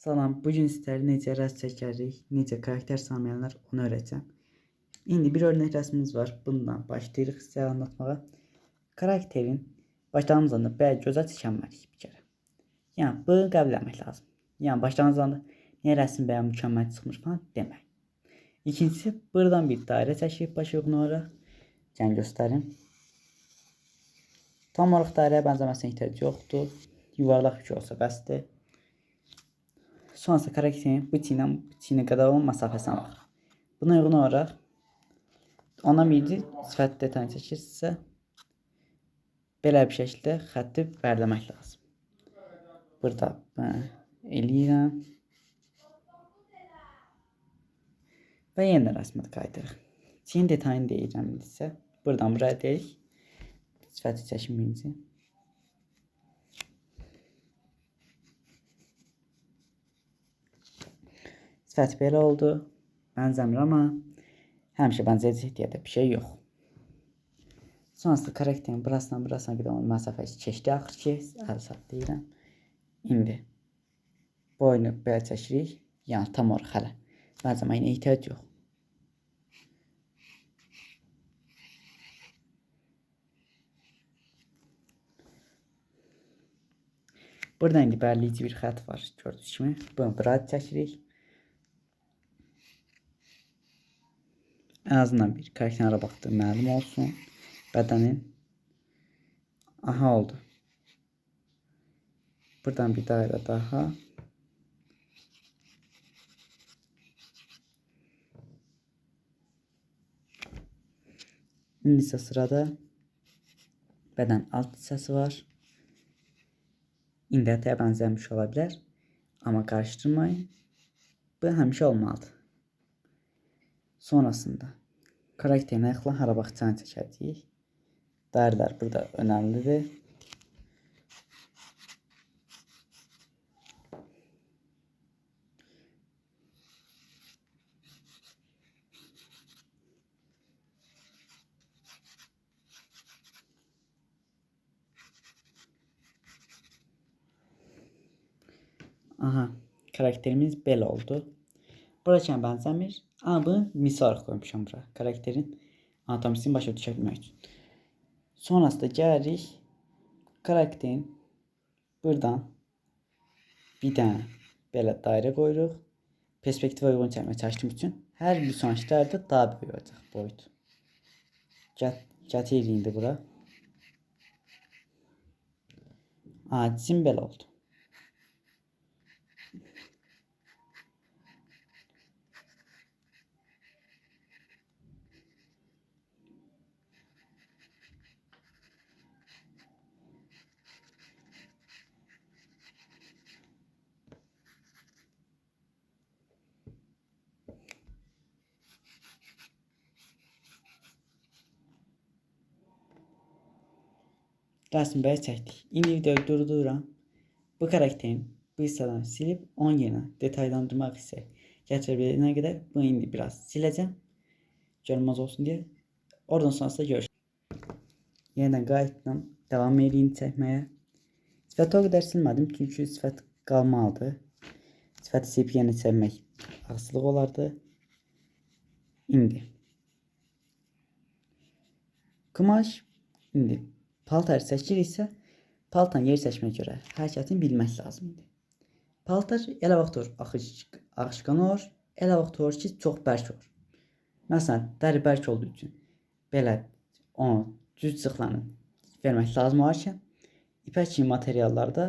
Salam, bugün sizlərə necə rəsm çəkərik, necə karakter salmayanlar onu öyrətəcəm. İndi bir örnek rəsmimiz var. Bundan başlayırıq sizə anlatmağa. Karakterin başlanğıcında bəzi gözəl çəkənməliyik bir kere. Yəni bunu qəbul etmək lazım. Yəni başlanğıcında niyə rəsm bəyə mükəmməl çıxmış falan demək. İkincisi, buradan bir dairə çəkib baş uyğun olaraq. Yəni göstərim. Tam olaraq dairəyə bənzəməsinə ehtiyac yoxdur. Yuvarlaq bir şey olsa bəsdir. Sonrasında karakterin bu çiynə qədər olan məsafəsinə baxır. Buna uyğun olaraq ona bir sifət detayını çəkirsə, belə bir şəkildə xətti bərləmək lazım. Burada mən eləyirəm və yenə rəsmə qayıdırıq. Çiyin detayını deyirəm isə, buradan buraya deyək. Sifəti çəkim birinci. Sifət belə oldu. Bənzəmir amma həmişə bənzəyəcək deyə də bir şey yox. Sonrasında karakterin burasından qədər olan məsafəsi keçdi axır ki, əl-sat deyirəm. İndi boynu belə çəkirik. Yəni tam olaraq hələ bənzəməyinə ehtiyac yox. Burada indi bərləyici bir xətt var. Gördüyünüz kimi. Bunu bura çəkirik. En azından bir karakterine baktığı məlum olsun. Bədənin. Aha oldu. Buradan bir dairə daha. İndi isə sırada bədən alt hissəsi var. İndi ətəyə bənzəmiş ola bilər. Amma qarışdırmayın. Bu həmişə olmalıdır. Sonrasında karakterin ayaqlarına hara baxacağını çəkəcəyik. Dairələr burada önəmlidir. Aha, karakterimiz belə oldu. Buradakına bənzəmir. Amma bunu misal olaraq qoymuşam bura. Karakterin anatomisini başa düşə bilmək üçün. Sonrasında gəlirik. Karakterin buradan bir dənə belə dairə qoyuruq. Perspektivə uyğun çəkməyə çalışdığım üçün hər bir sonraki dairədə daha böyük olacaq boyut. Gətirik indi bura. Cizim belə oldu. Rəsmi belə çəkdik. İndi videoyu durdururam. Bu karakterin bu hissədən silib 10 yerinə detaylandırmaq isə gətirə qədər bunu indi biraz siləcəm. Görünməz olsun deyə. Oradan sonrasında görüşürüz. Yeniden qayıtdım. Devam edeyim çəkməyə. Sifəti o qədər silmədim çünki sifət qalmalıdır. Sifəti silib yeni çəkmək asılıq olardı. İndi kumaş indi paltar seçiriksə, paltarın yeri seçməyə görə hərəkətini bilmək lazımdır. Paltar elə vaxt olur axışqan olur, elə vaxt olur ki, çox bərk olur. Məsələn, dəri bərk olduğu üçün belə onu düz cıxlanı vermək lazım olarkən, ipək kimi materiallarda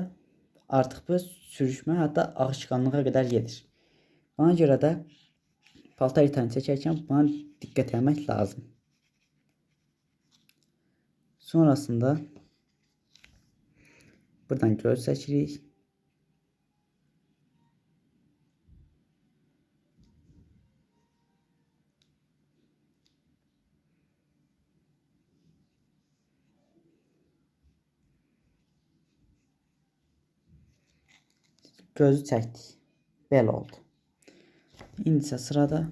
artıq bu sürüşmə, hətta axışqanlığa qədər gedir. Ona görə də paltar itəni çəkərkən buna diqqət etmək lazım. Sonrasında buradan göz seçirik. Gözü çəkdik. Belə oldu. İndi isə sırada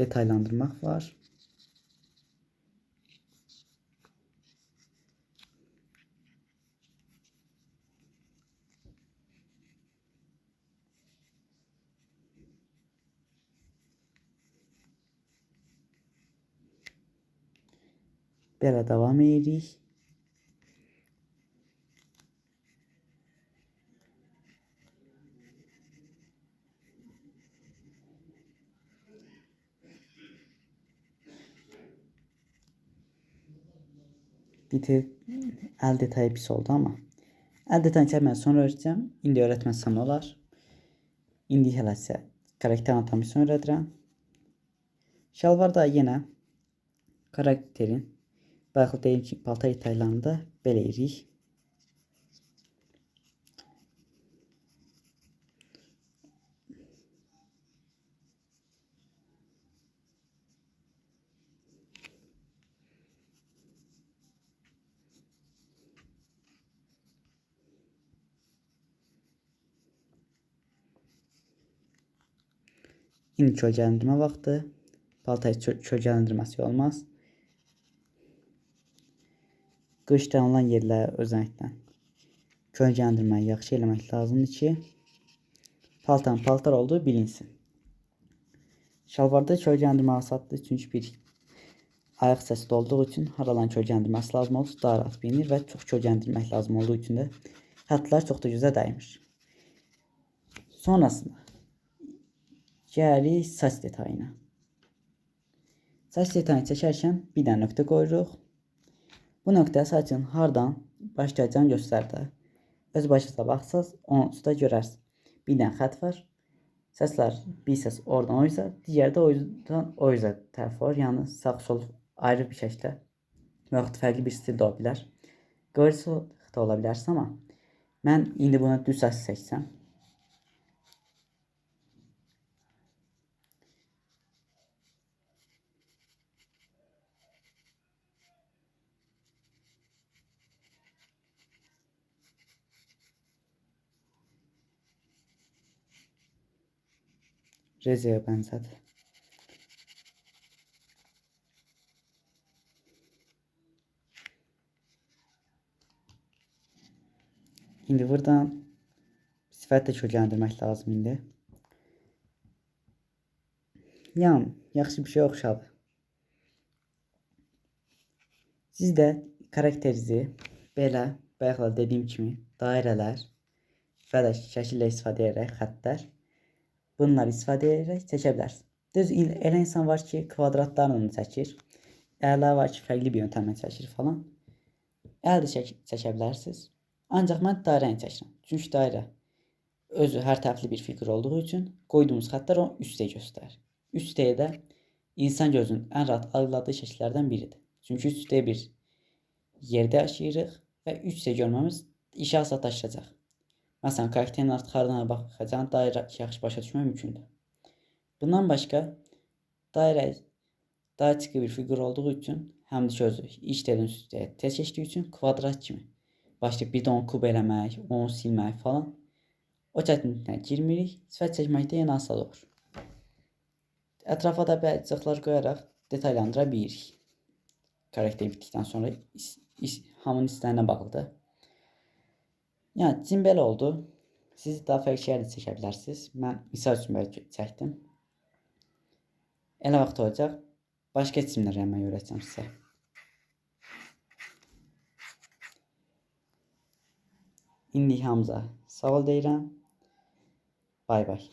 detaylandırmaq var. Belə davam edirik. Bitir əl detayı pis oldu ama. Əl detayını mən sonra öyrətəcəm. İndi öyrətməsəm olar. İndi hələ sizə karakter anatomisini öyrədirəm. Şalvarda yenə karakterin bayaqla deyim ki, paltar detaylarını da belə edirik. İndi kölgələndirmə vaxtı. Paltayı kölgələndirməsi olmaz. Qışlanılan yerləri özənliklə kölgələndirməyi yaxşı eləmək lazımdır ki, paltarın paltar olduğu bilinsin. Şalvarda kölgələndirmə asaddır, çünki bir ayaq səsi olduğu üçün haralan kölgələndirməsi lazım olur, daha rahat bilinir və çox kölgələndirmək lazım olduğu üçün də xətlər çox da gözə dəymir. Sonrasında gəlirik saç detayına. Saç detayını çəkərkən bir dənə nöqtə qoyuruq. Bu nöqtə saçın hardan başlayacağını göstərir. Öz başınıza baxsaz, onun üstə görərsiniz. Bir dənə xət var. Səslər bir səs oradan o üzə, digəri də o yüzden o üzə tərəf var. Yəni sağ sol ayrı bir şəkildə və yaxud fərqli bir stildə ola bilər. Qıvrıcıq da ola bilərsin, amma mən indi buna düz saç seçsəm. Rezeyə bənzədir. İndi buradan sifət də kölgələndirmək lazım indi. Yəni, yaxşı bir şey oxşadı. Siz də karakterinizi belə bayaqla dediyim kimi dairələr və də şəkillə istifadə edərək xəttlər bunları istifadə edərək çəkə bilərsiniz. Düz elə insan var ki, kvadratlarla çəkir. Ərlər var ki, fərqli bir yöntemlə çəkir falan. Əl də çəkə bilərsiniz. Ancaq mən dairəni çəkirəm. Çünki dairə özü hər tərəfli bir fiqur olduğu üçün qoyduğumuz xəttlər onu üstə göstərir. Üstəyə də insan gözünün ən rahat algıladığı şəkillərdən biridir. Çünki üstə bir yerdə yaşayırıq və üstə görməmiz işə asadlaşacaq. Məsələn, karakterin artıq haradan baxacağını dairə yaxşı başa düşmək mümkündür. Bundan başqa, dairə daha çıqı bir fiqur olduğu üçün, həm də özü işlərin üstəyə tez keçdiyi üçün kvadrat kimi başlayıb bir də onu kub eləmək, onu silmək falan o çətinliklə girmirik. Sifət çəkməkdə yenə asad olur. Ətrafa da bəzəklər qoyaraq detaylandıra bilirik. Karakter bitdikdən sonra hamının istəyinə bağlıdır. Yəni, cim belə oldu. Siz daha fərqli şeylər də çəkə bilərsiniz. Mən misal üçün belə çəkdim. Elə vaxt olacaq. Başqa cimlər eləməyi öyrətəcəm sizə. İndi hamıza sağ ol deyirəm. Bay bay.